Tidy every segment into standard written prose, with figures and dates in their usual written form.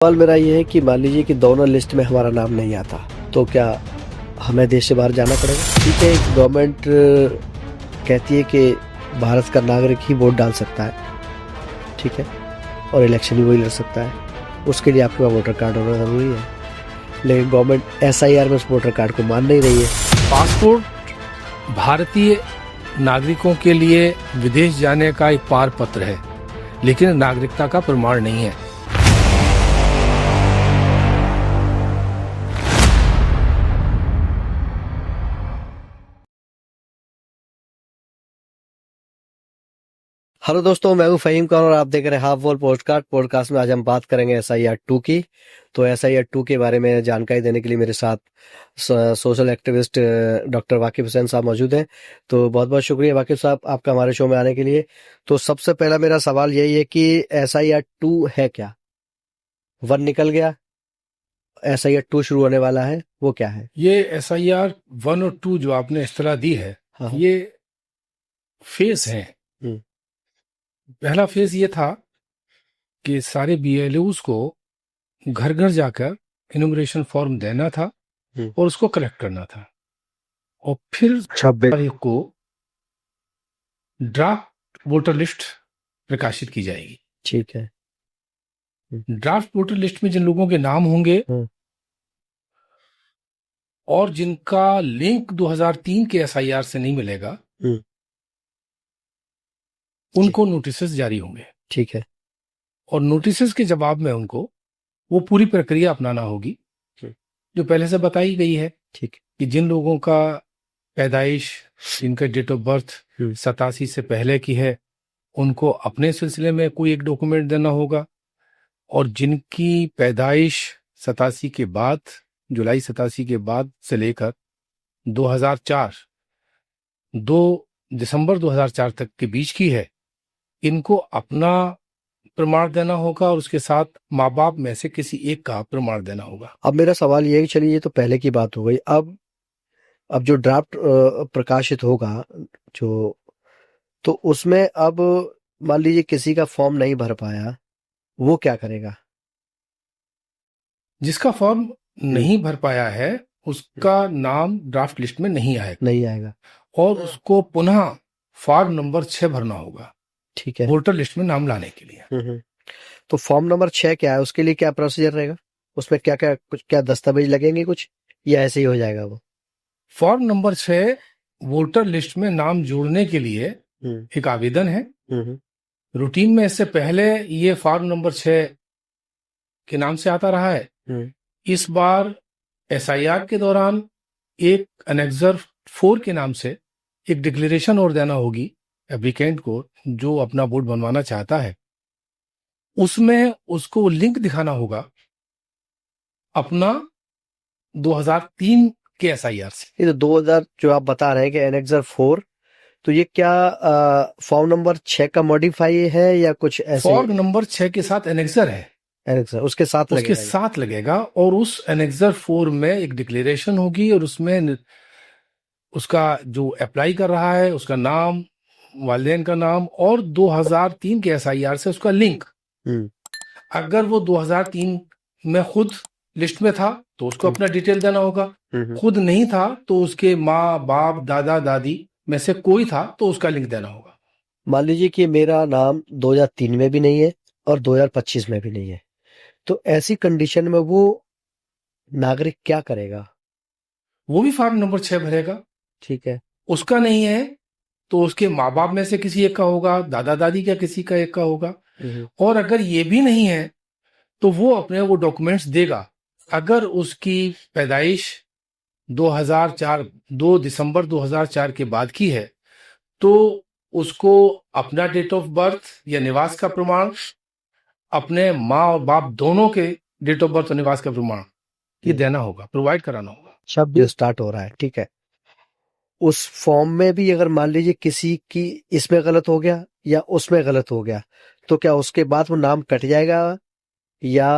सवाल मेरा ये है कि मान लीजिए कि डोनर लिस्ट में हमारा नाम नहीं आता, तो क्या हमें देश से बाहर जाना पड़ेगा? ठीक है, गवर्नमेंट कहती है कि भारत का नागरिक ही वोट डाल सकता है, ठीक है, और इलेक्शन भी वही लड़ सकता है। उसके लिए आपके पास वोटर कार्ड होना ज़रूरी है, लेकिन गवर्नमेंट SIR में उस वोटर कार्ड को मान नहीं रही है। पासपोर्ट भारतीय नागरिकों के लिए विदेश जाने का एक पार पत्र है, लेकिन नागरिकता का प्रमाण नहीं है। हेलो दोस्तों, मैं हूं फहीम खान और आप देख रहे हैं हाफ वॉल पॉडकास्ट में आज हम बात करेंगे SIR 2 की। तो SIR 2 के बारे में जानकारी देने के लिए मेरे साथ सोशल एक्टिविस्ट डॉक्टर वाकिफ हुसैन साहब मौजूद हैं। तो बहुत बहुत शुक्रिया वाकिफ साहब आपका हमारे शो में आने के लिए। तो सबसे पहला मेरा सवाल यही है कि SIR 2 है क्या? 1 निकल गया, SIR 2 शुरू होने वाला है, वो क्या है? ये SIR 1 और 2 जो आपने इस्तेलाह दी है, हाँ। ये फेज हैं। पहला फेज ये था कि सारे BLOs को घर घर जाकर इनॉग्रेशन फॉर्म देना था और उसको कलेक्ट करना था, और फिर 26 तारीख को ड्राफ्ट वोटर लिस्ट प्रकाशित की जाएगी। ठीक है। ड्राफ्ट वोटर लिस्ट में जिन लोगों के नाम होंगे और जिनका लिंक 2003 के SIR से नहीं मिलेगा, उनको नोटिसेस जारी होंगे। ठीक है। और नोटिसेस के जवाब में उनको वो पूरी प्रक्रिया अपनाना होगी जो पहले से बताई गई है। ठीक। कि जिन लोगों का पैदाइश, जिनका डेट ऑफ बर्थ 87 से पहले की है, उनको अपने सिलसिले में कोई एक डॉक्यूमेंट देना होगा, और जिनकी पैदाइश 87 के बाद, जुलाई 87 के बाद से लेकर 2 दिसंबर 2004 तक के बीच की है, इनको अपना प्रमाण देना होगा और उसके साथ माँ बाप में से किसी एक का प्रमाण देना होगा। अब मेरा सवाल ये है कि चलिए ये तो पहले की बात हो गई, अब जो ड्राफ्ट प्रकाशित होगा तो उसमें अब मान लीजिए किसी का फॉर्म नहीं भर पाया, वो क्या करेगा? जिसका फॉर्म नहीं भर पाया है उसका नाम ड्राफ्ट लिस्ट में नहीं आएगा और उसको पुनः फॉर्म नंबर 6 भरना होगा। ठीक है, वोटर लिस्ट में नाम लाने के लिए। तो फॉर्म नंबर 6 क्या है, उसके लिए क्या प्रोसीजर रहेगा? उसमें क्या दस्तावेज लगेंगे कुछ, या ऐसे ही हो जाएगा वो? फॉर्म नंबर 6 वोटर लिस्ट में नाम जोड़ने के लिए एक आवेदन है। रूटीन में इससे पहले ये फॉर्म नंबर 6 के नाम से आता रहा है। इस बार SIR के दौरान एक एनेक्सर 4 के नाम से एक डिक्लेरेशन और देना होगी एप्लीकेंट को, जो अपना वोट बनवाना चाहता है। उसमें उसको लिंक दिखाना होगा अपना 2003 के SIR से। ये तो 2000 जो आप बता रहे हैं कि एनेक्सर 4, तो ये क्या फॉर्म नंबर 6 का मॉडिफाई है या कुछ ऐसे? फॉर्म नंबर 6 के साथ एनेक्सर है, एनेक्सर उसके साथ लगेगा और उस एनेक्सर 4 में एक डिक्लेरेशन होगी और उसमें उसका जो अप्लाई कर रहा है उसका नाम, वालिदैन का नाम और 2003 के SIR से उसका लिंक। अगर वो 2003 में खुद लिस्ट में था तो उसको अपना डिटेल देना होगा, खुद नहीं था तो उसके माँ बाप दादा दादी में से कोई था तो उसका लिंक देना होगा। मान लीजिए कि मेरा नाम 2003 में भी नहीं है और 2025 में भी नहीं है, तो ऐसी कंडीशन में वो नागरिक क्या करेगा? वो भी फॉर्म नंबर 6 भरेगा। ठीक है। उसका नहीं है तो उसके माँ बाप में से किसी एक का होगा, दादा दादी का किसी का एक का होगा। और अगर ये भी नहीं है तो वो अपने वो डॉक्यूमेंट्स देगा। अगर उसकी पैदाइश 2 दिसंबर 2004 के बाद की है तो उसको अपना डेट ऑफ बर्थ या निवास का प्रमाण, अपने माँ और बाप दोनों के डेट ऑफ बर्थ और निवास का प्रमाण ये देना होगा, प्रोवाइड कराना होगा। शब्द स्टार्ट हो रहा है, ठीक है। उस फॉर्म में भी अगर मान लीजिए किसी की इसमें गलत हो गया या उसमें गलत हो गया, तो क्या उसके बाद वो नाम कट जाएगा या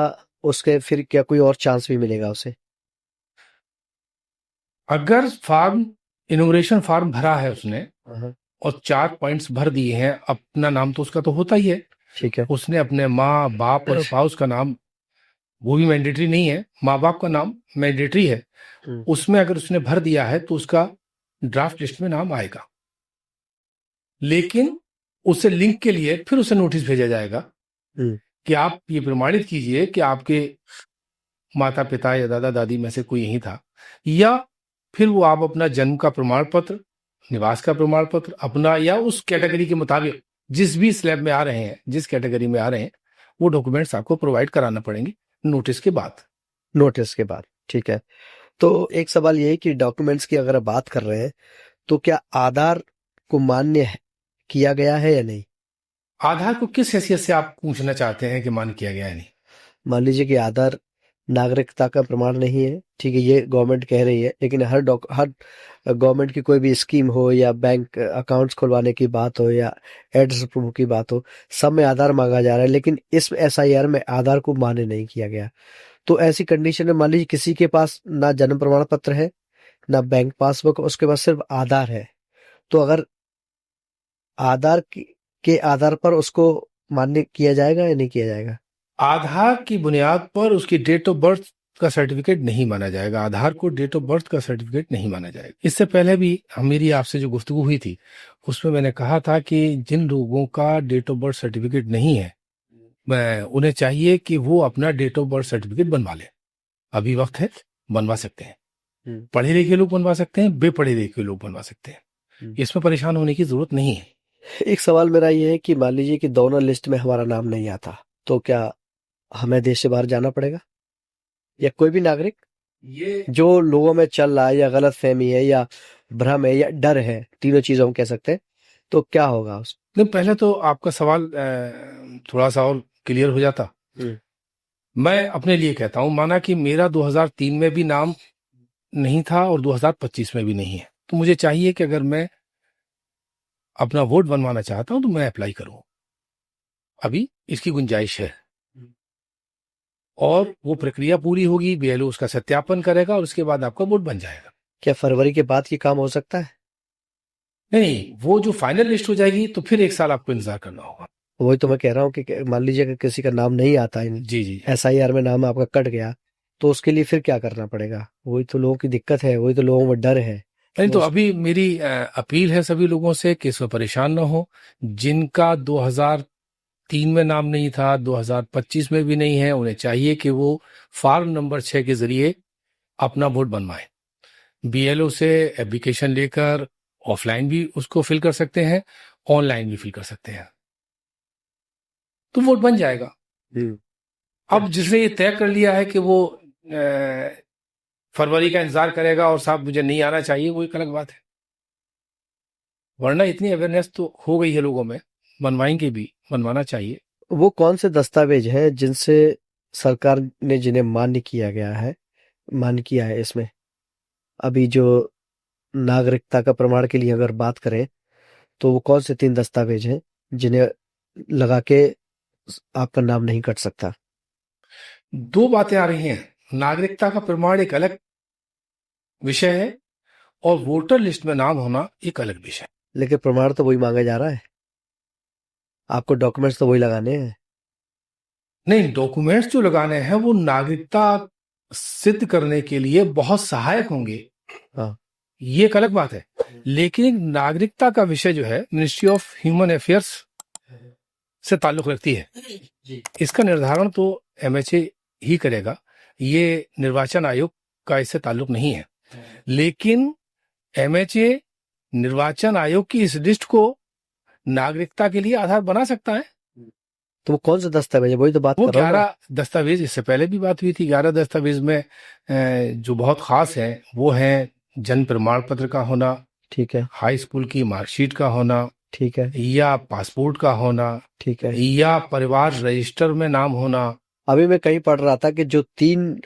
उसके फिर क्या कोई और चांस भी मिलेगा उसे? अगर फॉर्म इनॉग्रेशन फॉर्म भरा है उसने और 4 पॉइंट्स भर दिए हैं, अपना नाम तो उसका तो होता ही है, ठीक है, उसने अपने माँ बाप और स्पाउस का नाम वो भी मैंडेटरी नहीं है, माँ बाप का नाम मैंडेटरी है, उसमें अगर उसने भर दिया है तो उसका ड्राफ्ट लिस्ट में नाम आएगा। लेकिन उसे लिंक के लिए फिर उसे नोटिस भेजा जाएगा कि आप ये प्रमाणित कीजिए कि आपके माता पिता या दादा दादी में से कोई यही था, या फिर वो आप अपना जन्म का प्रमाण पत्र, निवास का प्रमाण पत्र अपना, या उस कैटेगरी के मुताबिक जिस भी स्लैब में आ रहे हैं, जिस कैटेगरी में आ रहे हैं, वो डॉक्यूमेंट्स आपको प्रोवाइड कराना पड़ेंगे नोटिस के बाद। नोटिस के बाद, ठीक है। तो एक सवाल ये है कि डॉक्यूमेंट्स की अगर बात कर रहे हैं तो क्या आधार को मान्य किया गया है या नहीं? आधार को किस हैसियत से आप पूछना चाहते हैं कि मान्य किया गया है नहीं? मान लीजिए कि आधार नागरिकता का प्रमाण नहीं है, ठीक है, ये गवर्नमेंट कह रही है, लेकिन हर गवर्नमेंट की कोई भी स्कीम हो या बैंक अकाउंट्स खुलवाने की बात हो या एड्रेस प्रूफ की बात हो, सब में आधार मांगा जा रहा है, लेकिन इस एसआईआर में आधार को मान्य नहीं किया गया। तो ऐसी कंडीशन में मान लीजिए किसी के पास ना जन्म प्रमाण पत्र है, ना बैंक पासबुक, उसके पास सिर्फ आधार है, तो अगर के आधार पर उसको मान्य किया जाएगा या नहीं किया जाएगा? आधार की बुनियाद पर उसकी डेट ऑफ बर्थ का सर्टिफिकेट नहीं माना जाएगा। आधार को डेट ऑफ बर्थ का सर्टिफिकेट नहीं माना जाएगा। इससे पहले भी मेरी आपसे जो गुफ्तगू हुई थी उसमें मैंने कहा था कि जिन लोगों का डेट ऑफ बर्थ सर्टिफिकेट नहीं है, उन्हें चाहिए कि वो अपना डेट ऑफ बर्थ सर्टिफिकेट बनवा ले। अभी वक्त है, बनवा सकते हैं। पढ़े लिखे लोग बनवा सकते हैं, बेपढ़े लिखे लोग बनवा सकते हैं। इसमें परेशान होने की जरूरत नहीं है। एक सवाल मेरा ये है कि मान लीजिए कि दोनों लिस्ट में हमारा नाम नहीं आता, तो क्या हमें देश से बाहर जाना पड़ेगा? या कोई भी नागरिक, ये जो लोगों में चल रहा है या गलत फहमी है या भ्रम है या डर है, तीनों चीजों हम कह सकते हैं, तो क्या होगा उस? नहीं, पहले तो आपका सवाल थोड़ा सा और क्लियर हो जाता। मैं अपने लिए कहता हूं, माना कि मेरा 2003 में भी नाम नहीं था और 2025 में भी नहीं है, तो मुझे चाहिए कि अगर मैं अपना वोट बनवाना चाहता हूं तो मैं अप्लाई करूं। अभी इसकी गुंजाइश है और वो प्रक्रिया पूरी होगी, बीएलओ उसका सत्यापन करेगा और उसके बाद आपका वोट बन जाएगा। क्या फरवरी के बाद ये काम हो सकता है? नहीं, वो जो फाइनल लिस्ट हो जाएगी तो फिर 1 साल आपको इंतजार करना होगा। वही तो मैं कह रहा हूँ कि मान लीजिए कि किसी का नाम नहीं आता, जी जी, एसआईआर में नाम आपका कट गया, तो उसके लिए फिर क्या करना पड़ेगा? वही तो लोगों की दिक्कत है, वही तो लोगों में डर है। नहीं तो अभी मेरी अपील है सभी लोगों से कि इसमें परेशान ना हो। जिनका 2003 में नाम नहीं था, 2025 में भी नहीं है, उन्हें चाहिए कि वो फॉर्म नंबर 6 के जरिए अपना वोट बनवाएं। बीएलओ से एप्लीकेशन लेकर ऑफलाइन भी उसको फिल कर सकते हैं, ऑनलाइन भी फिल कर सकते हैं, तो वोट बन जाएगा। अब जिसने ये तय कर लिया है कि वो फरवरी का इंतजार करेगा और साहब मुझे नहीं आना चाहिए, वो एक अलग बात है। वरना इतनी अवेयरनेस तो हो गई है लोगों में, बनवाएंगे भी, बनवाना चाहिए। वो कौन से दस्तावेज हैं जिनसे सरकार ने जिन्हें मान्य किया है इसमें? अभी जो नागरिकता का प्रमाण के लिए अगर बात करें तो वो कौन से 3 दस्तावेज हैं जिन्हें लगा के आपका नाम नहीं कट सकता? 2 बातें आ रही हैं, नागरिकता का प्रमाण एक अलग विषय है और वोटर लिस्ट में नाम होना एक अलग विषय। लेकिन प्रमाण तो वही मांगा जा रहा है, आपको डॉक्यूमेंट्स तो वही लगाने हैं। नहीं, डॉक्यूमेंट्स जो लगाने हैं वो नागरिकता सिद्ध करने के लिए बहुत सहायक होंगे, हाँ, ये एक अलग बात है। लेकिन नागरिकता का विषय जो है मिनिस्ट्री ऑफ ह्यूमन अफेयर्स से ताल्लुक रखती है। इसका निर्धारण तो एमएचए ही करेगा, ये निर्वाचन आयोग का इससे ताल्लुक नहीं है। लेकिन एमएचए निर्वाचन आयोग की इस लिस्ट को नागरिकता के लिए आधार बना सकता है। तो वो कौन सा दस्तावेज है? वही तो बात वो कर रहा हूं 11 दस्तावेज, इससे पहले भी बात हुई थी, 11 दस्तावेज में जो बहुत खास है वो है जन्म प्रमाण पत्र का होना, ठीक है, हाई स्कूल की मार्कशीट का होना, ठीक है, या पासपोर्ट का होना, ठीक है, या परिवार रजिस्टर में नाम होना। अभी मैं कहीं पढ़ रहा था कि जो 3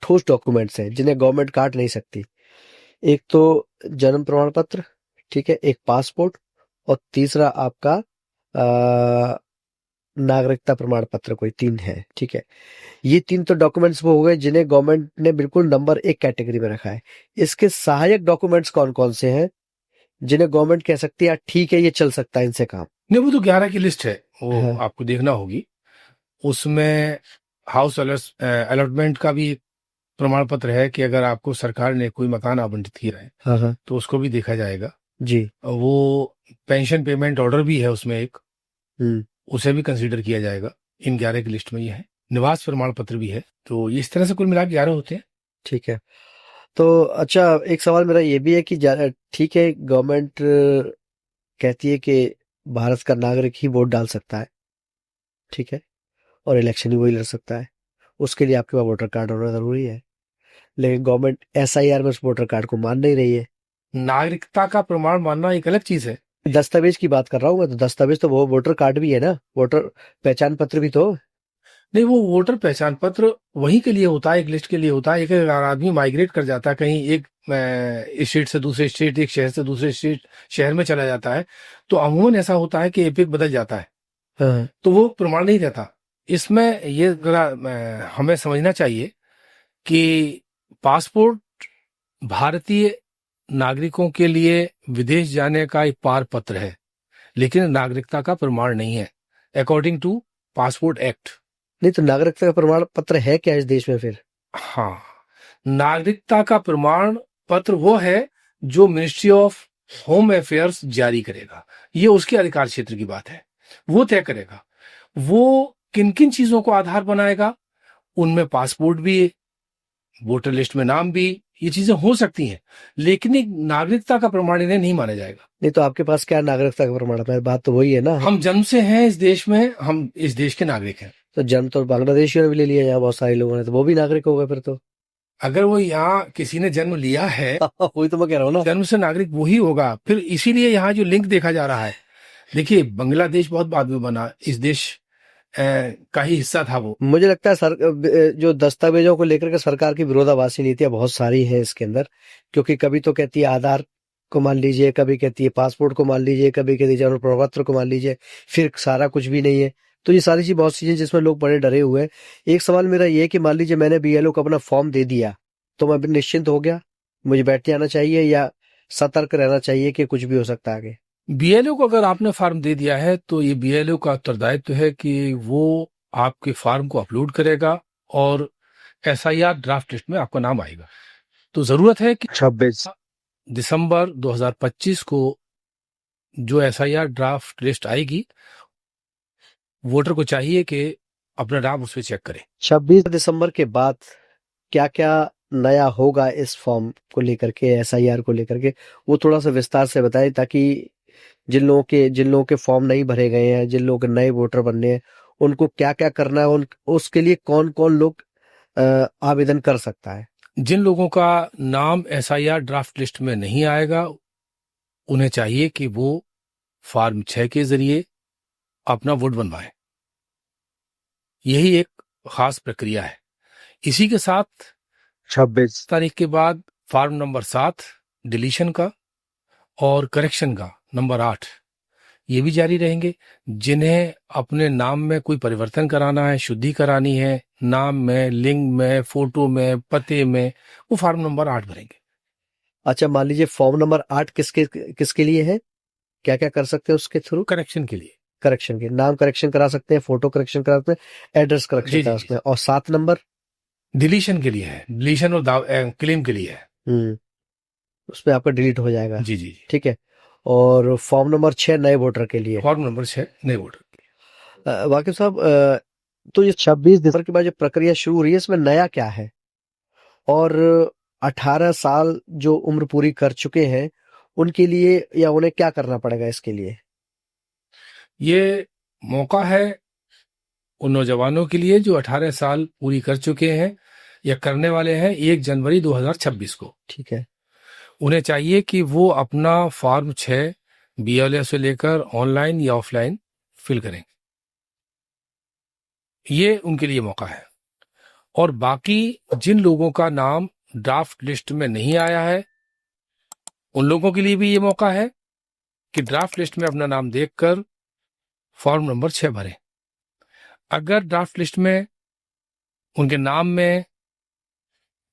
ठोस डॉक्यूमेंट्स हैं जिन्हें गवर्नमेंट काट नहीं सकती, एक तो जन्म प्रमाण पत्र, ठीक है, एक पासपोर्ट, और तीसरा आपका नागरिकता प्रमाण पत्र, कोई 3 है, ठीक है। ये 3 तो डॉक्यूमेंट्स वो हो गए जिन्हें गवर्नमेंट ने बिल्कुल नंबर 1 कैटेगरी में रखा है। इसके सहायक डॉक्यूमेंट्स कौन कौन से हैं जिन्हें गवर्नमेंट कह सकती है ठीक है ये चल सकता है इनसे काम? नहीं, वो तो 11 की लिस्ट है, वो हाँ, आपको देखना होगी। उसमें हाउस अलॉटमेंट का भी प्रमाण पत्र है कि अगर आपको सरकार ने कोई मकान आवंटित किया है हाँ हाँ तो उसको भी देखा जाएगा जी। वो पेंशन पेमेंट ऑर्डर भी है उसमें एक, हम्म। उसे भी कंसीडर किया जाएगा। इन 11 की लिस्ट में ये है। निवास प्रमाण पत्र भी है। तो इस तरह से कुल मिला के 11 होते हैं। ठीक है। तो अच्छा, एक सवाल मेरा ये भी है कि ठीक है, गवर्नमेंट कहती है कि भारत का नागरिक ही वोट डाल सकता है, ठीक है, और इलेक्शन भी वही लड़ सकता है, उसके लिए आपके पास वोटर कार्ड होना जरूरी है। लेकिन गवर्नमेंट एसआईआर में उस वोटर कार्ड को मान नहीं रही है। नागरिकता का प्रमाण मानना एक अलग चीज है। दस्तावेज की बात कर रहा हूँ मैं, तो दस्तावेज तो वो वोटर कार्ड भी है ना, वोटर पहचान पत्र भी तो। नहीं, वो वोटर पहचान पत्र वहीं के लिए होता है, एक लिस्ट के लिए होता है। एक अगर आदमी माइग्रेट कर जाता है कहीं, एक स्टेट से दूसरे स्टेट, एक शहर से दूसरे स्टेट शहर में चला जाता है, तो अमूमन ऐसा होता है कि एपिक बदल जाता है, हाँ। तो वो प्रमाण नहीं रहता। इसमें ये जरा हमें समझना चाहिए कि पासपोर्ट भारतीय नागरिकों के लिए विदेश जाने का एक पार पत्र है, लेकिन नागरिकता का प्रमाण नहीं है अकॉर्डिंग टू पासपोर्ट एक्ट। नहीं तो नागरिकता का प्रमाण पत्र है क्या इस देश में फिर? हाँ, नागरिकता का प्रमाण पत्र वो है जो मिनिस्ट्री ऑफ होम अफेयर्स जारी करेगा। ये उसके अधिकार क्षेत्र की बात है, वो तय करेगा वो किन किन चीजों को आधार बनाएगा। उनमें पासपोर्ट भी, वोटर लिस्ट में नाम भी, ये चीजें हो सकती हैं, लेकिन एक नागरिकता का प्रमाण इन्हें नहीं माना जाएगा। नहीं तो आपके पास क्या नागरिकता का प्रमाण है? बात तो वही है ना। हम जन्म से हैं इस देश में, हम इस देश के नागरिक हैं। तो जन्म तो बांग्लादेशियों ने भी ले लिया यहाँ बहुत सारे लोगों ने, तो वो भी नागरिक हो गए फिर तो। अगर वो यहाँ किसी ने जन्म लिया है, वही तो मैं कह रहा हूँ ना। जन्म से नागरिक वही होगा फिर। इसीलिए यहाँ जो लिंक देखा जा रहा है, देखिए बांग्लादेश बहुत बाद में बना, इस देश का ही हिस्सा था वो। मुझे लगता है जो दस्तावेजों को लेकर के सरकार की विरोधाभासी नीतियां बहुत सारी हैं इसके अंदर, क्योंकि कभी तो कहती है आधार को मान लीजिए, कभी कहती है पासपोर्ट को मान लीजिए, कभी कहती है जन्म प्रमाण पत्र को मान लीजिए, फिर सारा कुछ भी नहीं है। तो ये सारी चीज बहुत चीजें जिसमें लोग बड़े डरे हुए हैं। एक सवाल मेरा ये है कि मान लीजिए मैंने बीएलओ को अपना फॉर्म दे दिया, तो मैं अभी निश्चिंत हो गया, मुझे बैठ जाना चाहिए या सतर्क रहना चाहिए कि कुछ भी हो सकता है आगे? बीएलओ को अगर आपने फॉर्म दे दिया है तो ये बीएलओ का उत्तरदायित्व है कि वो आपके फॉर्म को अपलोड करेगा और एसआईआर ड्राफ्ट लिस्ट में आपका नाम आएगा। तो जरूरत है कि 26 दिसंबर 2025 को जो एसआईआर ड्राफ्ट लिस्ट आएगी, वोटर को चाहिए कि अपना नाम उस पर चेक करे। 26 दिसंबर के बाद क्या क्या नया होगा इस फॉर्म को लेकर के, एसआईआर को लेकर के, वो थोड़ा सा विस्तार से बताएं, ताकि जिन लोगों के फॉर्म नहीं भरे गए हैं, जिन लोगों के नए वोटर बनने हैं, उनको क्या क्या करना है, उसके लिए कौन कौन लोग आवेदन कर सकता है? जिन लोगों का नाम एसआईआर ड्राफ्ट लिस्ट में नहीं आएगा, उन्हें चाहिए कि वो फॉर्म 6 के जरिए अपना वोट बनवाएं। यही एक खास प्रक्रिया है। इसी के साथ 26 तारीख के बाद फॉर्म नंबर 7 डिलीशन का और करेक्शन का नंबर 8 ये भी जारी रहेंगे। जिन्हें अपने नाम में कोई परिवर्तन कराना है, शुद्धि करानी है, नाम में, लिंग में, फोटो में, पते में, वो फॉर्म नंबर 8 भरेंगे। अच्छा, मान लीजिए फॉर्म नंबर 8 किसके किसके लिए है? क्या क्या कर सकते हैं उसके थ्रू? करेक्शन के लिए। करेक्शन के, नाम करेक्शन करा सकते हैं, फोटो करेक्शन करा सकते हैं, एड्रेस करेक्शन जी करा जी सकते हैं। और 7 नंबर डिलीशन के लिए है, डिलीशन और क्लेम के लिए है। उसमें आपका डिलीट हो जाएगा। जी जी जी। ठीक है। और फॉर्म नंबर 6 नए वोटर के लिए। फॉर्म नंबर 6 नए वोटर। वाकिफ साहब, तो ये 26 दिसंबर के बाद जो प्रक्रिया शुरू हो रही है, इसमें नया क्या है? और 18 साल जो उम्र पूरी कर चुके हैं उनके लिए, या उन्हें क्या करना पड़ेगा इसके लिए? ये मौका है उन नौजवानों के लिए जो 18 साल पूरी कर चुके हैं या करने वाले हैं 1 जनवरी 2026 को। ठीक है। उन्हें चाहिए कि वो अपना फॉर्म 6 बीएलओ से लेकर ऑनलाइन या ऑफलाइन फिल करें। ये उनके लिए मौका है। और बाकी जिन लोगों का नाम ड्राफ्ट लिस्ट में नहीं आया है, उन लोगों के लिए भी ये मौका है कि ड्राफ्ट लिस्ट में अपना नाम देखकर फॉर्म नंबर 6 भरें। अगर ड्राफ्ट लिस्ट में उनके नाम में,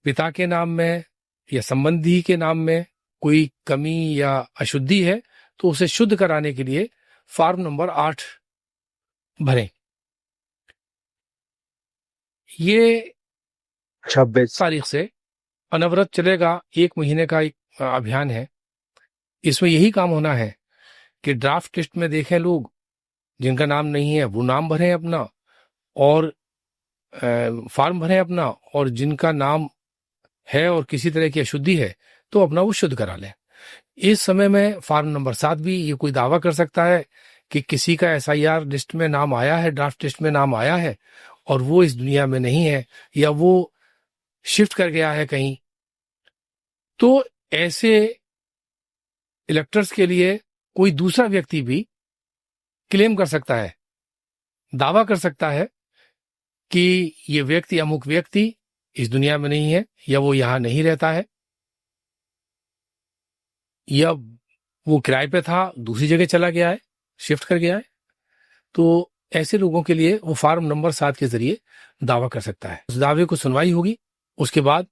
पिता के नाम में या संबंधी के नाम में कोई कमी या अशुद्धि है, तो उसे शुद्ध कराने के लिए फॉर्म नंबर 8 भरें। ये 26 तारीख से अनवरत चलेगा। 1 महीने का एक अभियान है। इसमें यही काम होना है कि ड्राफ्ट लिस्ट में देखें लोग जिनका नाम नहीं है वो नाम भरें अपना, और फॉर्म भरें अपना, और जिनका नाम है और किसी तरह की अशुद्धि है तो अपना वो शुद्ध करा लें। इस समय में फॉर्म नंबर 7 भी ये कोई दावा कर सकता है कि किसी का SIR लिस्ट में नाम आया है, ड्राफ्ट लिस्ट में नाम आया है, और वो इस दुनिया में नहीं है या वो शिफ्ट कर गया है कहीं, तो ऐसे इलेक्टर्स के लिए कोई दूसरा व्यक्ति भी क्लेम कर सकता है, दावा कर सकता है कि ये व्यक्ति, अमुक व्यक्ति इस दुनिया में नहीं है, या वो यहां नहीं रहता है, या वो किराए पे था दूसरी जगह चला गया है, शिफ्ट कर गया है। तो ऐसे लोगों के लिए वो फॉर्म नंबर 7 के जरिए दावा कर सकता है। उस दावे को सुनवाई होगी, उसके बाद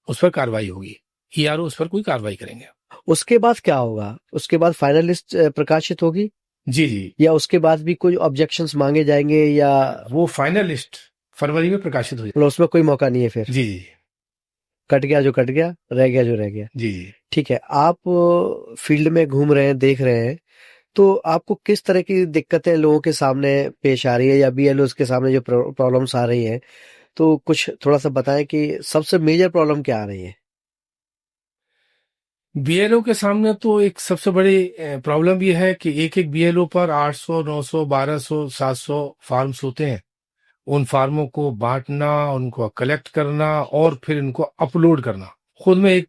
उस पर कार्रवाई होगी, ERO उस पर कोई कार्रवाई करेंगे। उसके बाद क्या होगा? उसके बाद फाइनल लिस्ट प्रकाशित होगी? जी जी, या उसके बाद भी कोई ऑब्जेक्शंस मांगे जाएंगे, या वो फाइनल लिस्ट फरवरी में प्रकाशित हो जाएगी। मतलब उसमें कोई मौका नहीं है फिर? जी जी कट गया जो कट गया, रह गया जो रह गया। जी जी। ठीक है, आप फील्ड में घूम रहे हैं, देख रहे हैं, तो आपको किस तरह की दिक्कतें लोगों के सामने पेश आ रही है, या BLOs के सामने जो प्रॉब्लम्स आ रही हैं, तो कुछ थोड़ा सा बताएं कि सबसे मेजर प्रॉब्लम क्या आ रही है? BLO के सामने तो एक सबसे बड़ी प्रॉब्लम ये है कि एक एक BLO पर 800, 900, 1200, 700 फार्म्स होते हैं। उन फार्मों को बांटना, उनको कलेक्ट करना और फिर इनको अपलोड करना खुद में एक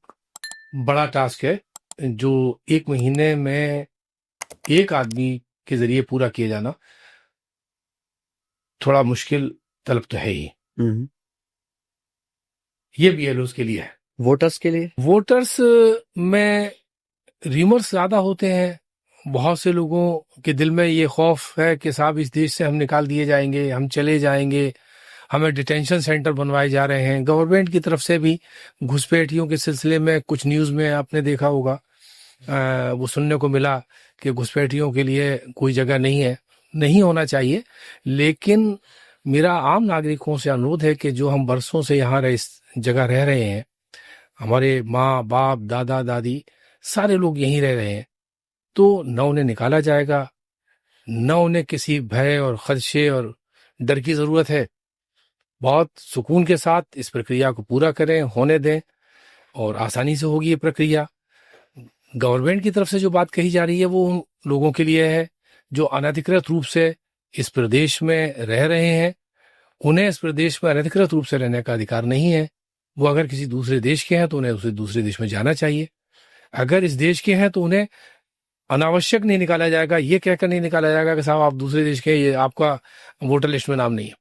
बड़ा टास्क है, जो 1 महीने में एक आदमी के जरिए पूरा किया जाना थोड़ा मुश्किल तलब तो है ही। ये BLOs के लिए है। वोटर्स के लिए? वोटर्स में र्यूमर्स ज्यादा होते हैं। बहुत से लोगों के दिल में ये खौफ है कि साहब इस देश से हम निकाल दिए जाएंगे, हम चले जाएंगे, हमें डिटेंशन सेंटर बनवाए जा रहे हैं। गवर्नमेंट की तरफ से भी घुसपैठियों के सिलसिले में कुछ न्यूज़ में आपने देखा होगा, वो सुनने को मिला कि घुसपैठियों के लिए कोई जगह नहीं है। नहीं होना चाहिए, लेकिन मेरा आम नागरिकों से अनुरोध है कि जो हम बरसों से यहाँ इस जगह रह रहे हैं, हमारे माँ बाप दादा दादी सारे लोग यहीं रह रहे हैं, तो न उन्हें निकाला जाएगा, न उन्हें किसी भय और खदशे और डर की जरूरत है। बहुत सुकून के साथ इस प्रक्रिया को पूरा करें, होने दें, और आसानी से होगी ये प्रक्रिया। गवर्नमेंट की तरफ से जो बात कही जा रही है वो उन लोगों के लिए है जो अनधिकृत रूप से इस प्रदेश में रह रहे हैं। उन्हें इस प्रदेश में अनधिकृत रूप से रहने का अधिकार नहीं है। वो अगर किसी दूसरे देश के हैं तो उन्हें उसे दूसरे देश में जाना चाहिए। अगर इस देश के हैं तो उन्हें अनावश्यक नहीं निकाला जाएगा, ये कहकर नहीं निकाला जाएगा कि साहब आप दूसरे देश के, ये आपका वोटर लिस्ट में नाम नहीं है।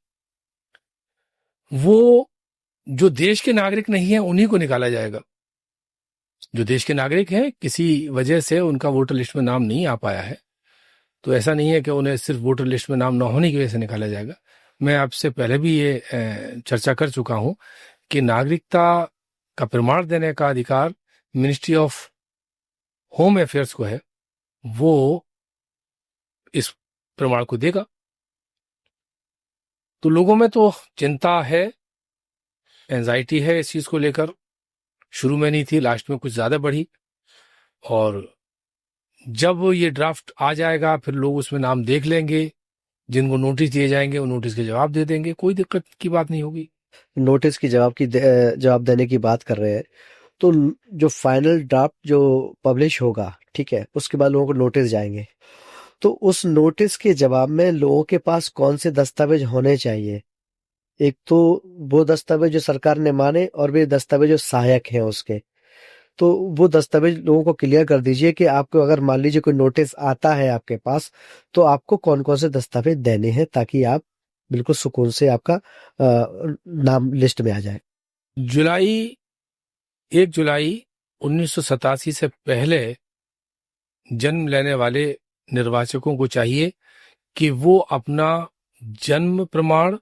वो जो देश के नागरिक नहीं है उन्हीं को निकाला जाएगा। जो देश के नागरिक हैं, किसी वजह से उनका वोटर लिस्ट में नाम नहीं आ पाया है, तो ऐसा नहीं है कि उन्हें सिर्फ वोटर लिस्ट में नाम न होने की वजह से निकाला जाएगा। मैं आपसे पहले भी ये चर्चा कर चुका हूं कि नागरिकता का प्रमाण देने का अधिकार मिनिस्ट्री ऑफ होम अफेयर्स को है, वो इस प्रमाण को देगा। तो लोगों में तो चिंता है, एंजाइटी है इस चीज को लेकर। शुरू में नहीं थी, लास्ट में कुछ ज्यादा बढ़ी, और जब ये ड्राफ्ट आ जाएगा फिर लोग उसमें नाम देख लेंगे, जिनको नोटिस दिए जाएंगे वो नोटिस के जवाब दे देंगे, कोई दिक्कत की बात नहीं होगी। नोटिस की जवाब देने की बात कर रहे हैं, तो जो फाइनल ड्राफ्ट जो पब्लिश होगा, ठीक है, उसके बाद लोगों को नोटिस जाएंगे, तो उस नोटिस के जवाब में लोगों के पास कौन से दस्तावेज होने चाहिए? एक तो वो दस्तावेज जो सरकार ने माने, और भी दस्तावेज जो सहायक हैं उसके। तो वो दस्तावेज लोगों को क्लियर कर दीजिए कि आपको अगर मान लीजिए कोई नोटिस आता है आपके पास, तो आपको कौन कौन से दस्तावेज देने हैं, ताकि आप बिल्कुल सुकून से आपका नाम लिस्ट में आ जाए। 1 जुलाई 1987 से पहले जन्म लेने वाले निर्वाचकों को चाहिए कि वो अपना जन्म प्रमाण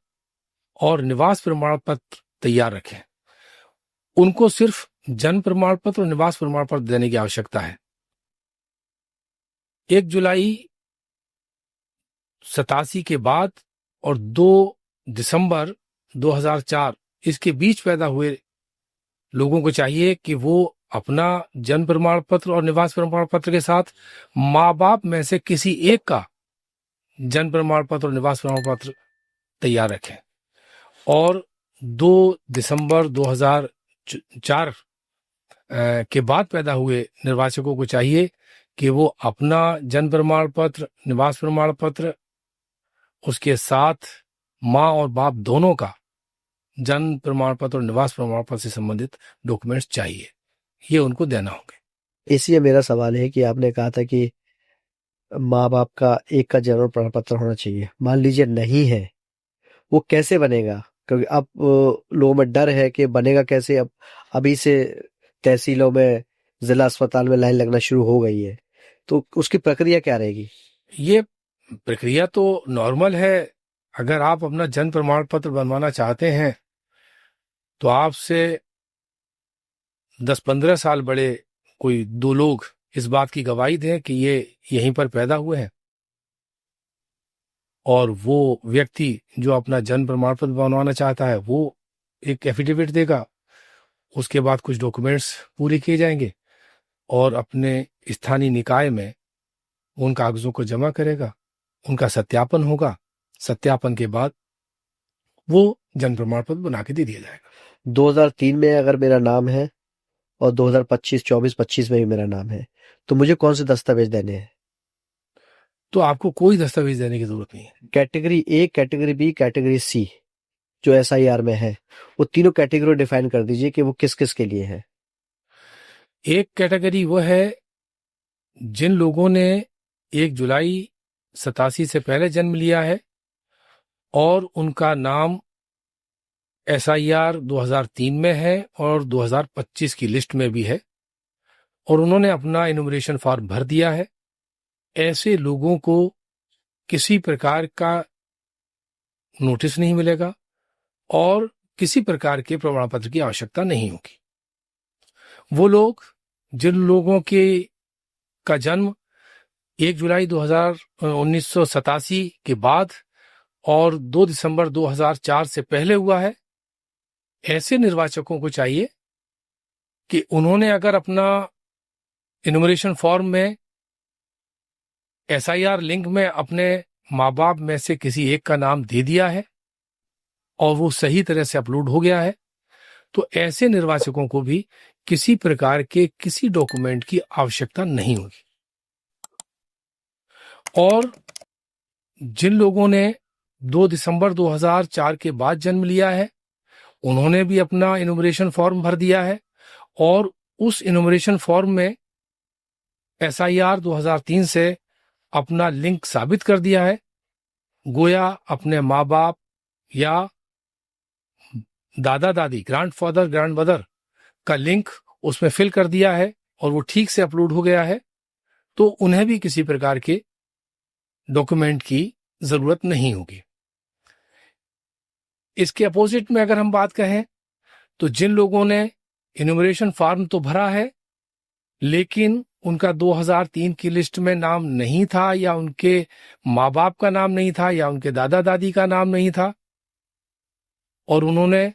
और निवास प्रमाण पत्र तैयार रखें। उनको सिर्फ जन्म प्रमाण पत्र और निवास प्रमाण पत्र देने की आवश्यकता है। 1 जुलाई 87 के बाद और 2 दिसंबर 2004 इसके बीच पैदा हुए लोगों को चाहिए कि वो अपना जन्म प्रमाण पत्र और निवास प्रमाण पत्र के साथ माँ बाप में से किसी एक का जन्म प्रमाण पत्र और निवास प्रमाण पत्र तैयार रखें। और 2 दिसंबर 2004 के बाद पैदा हुए निर्वाचकों को चाहिए कि वो अपना जन्म प्रमाण पत्र, निवास प्रमाण पत्र, उसके साथ माँ और बाप दोनों का जन्म प्रमाण पत्र और निवास प्रमाण पत्र से संबंधित डॉक्यूमेंट्स चाहिए, ये उनको देना होंगे। इसलिए मेरा सवाल है कि आपने कहा था कि माँ बाप का एक का जन्म प्रमाण पत्र होना चाहिए, मान लीजिए नहीं है, वो कैसे बनेगा? क्योंकि अब लोगों में डर है कि बनेगा कैसे। अब अभी से तहसीलों में, जिला अस्पताल में लाइन लगना शुरू हो गई है, तो उसकी प्रक्रिया क्या रहेगी? ये प्रक्रिया तो नॉर्मल है। अगर आप अपना जन्म प्रमाण पत्र बनवाना चाहते हैं तो आपसे 10-15 साल बड़े कोई 2 लोग इस बात की गवाही दें कि ये यहीं पर पैदा हुए हैं, और वो व्यक्ति जो अपना जन्म प्रमाण पत्र बनवाना चाहता है वो एक एफिडेविट देगा। उसके बाद कुछ डॉक्यूमेंट्स पूरे किए जाएंगे और अपने स्थानीय निकाय में उन कागजों को जमा करेगा, उनका सत्यापन होगा। सत्यापन के बाद वो जन्म प्रमाण पत्र बना के दे दिया जाएगा। 2003 में अगर मेरा नाम है और 2025, 24, 25 में भी मेरा नाम है, तो मुझे कौन से दस्तावेज देने हैं? तो आपको कोई दस्तावेज देने की जरूरत नहीं है। Category A, category B, category C जो एसआईआर में है, वो तीनों कैटेगरी डिफाइन कर दीजिए कि वो किस किस के लिए है। एक कैटेगरी वो है जिन लोगों ने 1 जुलाई 87 से पहले जन्म लिया है और उनका नाम एसआईआर 2003 में है और 2025 की लिस्ट में भी है, और उन्होंने अपना इनुमरेशन फॉर्म भर दिया है। ऐसे लोगों को किसी प्रकार का नोटिस नहीं मिलेगा और किसी प्रकार के प्रमाण पत्र की आवश्यकता नहीं होगी। वो लोग जिन लोगों के का जन्म 1 जुलाई 1987 के बाद और 2 दिसंबर 2004 से पहले हुआ है, ऐसे निर्वाचकों को चाहिए कि उन्होंने अगर अपना इनुमरेशन फॉर्म में एसआईआर लिंक में अपने माँ बाप में से किसी एक का नाम दे दिया है और वो सही तरह से अपलोड हो गया है, तो ऐसे निर्वाचकों को भी किसी प्रकार के किसी डॉक्यूमेंट की आवश्यकता नहीं होगी। और जिन लोगों ने 2 दिसंबर 2004 के बाद जन्म लिया है, उन्होंने भी अपना इनुमरेशन फॉर्म भर दिया है और उस इनुमरेशन फॉर्म में एसआईआर 2003 से अपना लिंक साबित कर दिया है। गोया अपने माँ बाप या दादा दादी, ग्रैंडफादर, ग्रैंडमदर का लिंक उसमें फिल कर दिया है और वो ठीक से अपलोड हो गया है, तो उन्हें भी किसी प्रकार के डॉक्यूमेंट की जरूरत नहीं होगी। इसके अपोजिट में अगर हम बात कहें तो जिन लोगों ने इनुमरेशन फॉर्म तो भरा है लेकिन उनका 2003 की लिस्ट में नाम नहीं था, या उनके माँ बाप का नाम नहीं था, या उनके दादा दादी का नाम नहीं था, और उन्होंने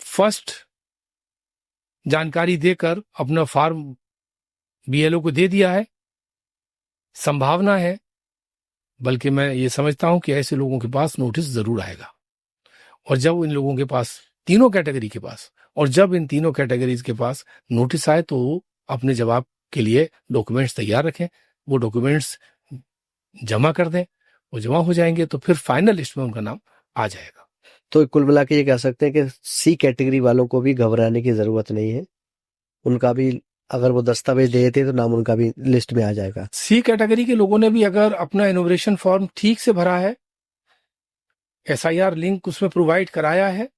फर्स्ट जानकारी देकर अपना फॉर्म बीएलओ को दे दिया है, संभावना है, बल्कि मैं ये समझता हूं कि ऐसे लोगों के पास नोटिस जरूर आएगा। और जब इन लोगों के पास, तीनों कैटेगरी के पास, और जब इन तीनों कैटेगरीज के पास नोटिस आए तो अपने जवाब के लिए डॉक्यूमेंट्स तैयार रखें, वो डॉक्यूमेंट्स जमा कर दें, वो जमा हो जाएंगे तो फिर फाइनल लिस्ट में उनका नाम आ जाएगा। तो कुल मिला के ये कह सकते हैं कि सी कैटेगरी वालों को भी घबराने की जरूरत नहीं है, उनका भी अगर वो दस्तावेज दे देते तो नाम उनका भी लिस्ट में आ जाएगा। सी कैटेगरी के लोगों ने भी अगर अपना इनोवेशन फॉर्म ठीक से भरा है, एसआईआर लिंक उसमें प्रोवाइड कराया है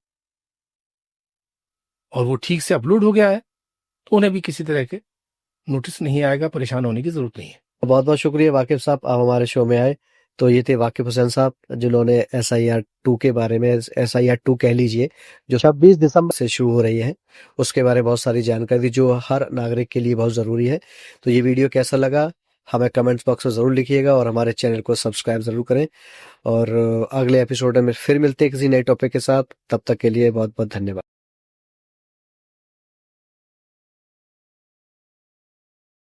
और वो ठीक से अपलोड हो गया है, तो उन्हें भी किसी तरह के नोटिस नहीं आएगा, परेशान होने की जरूरत नहीं है। बहुत बहुत शुक्रिया वाकिफ साहब, आप हमारे शो में आए। तो ये थे वाकिफ हुसैन साहब जिन्होंने SIR 2 के बारे में, SIR 2 कह लीजिए, जो 26 दिसंबर से शुरू हो रही है, उसके बारे में बहुत सारी जानकारी दी जो हर नागरिक के लिए बहुत ज़रूरी है। तो ये वीडियो कैसा लगा हमें कमेंट्स बॉक्स में ज़रूर लिखिएगा और हमारे चैनल को सब्सक्राइब ज़रूर करें। और अगले एपिसोड में फिर मिलते हैं किसी नए टॉपिक के साथ। तब तक के लिए बहुत बहुत धन्यवाद।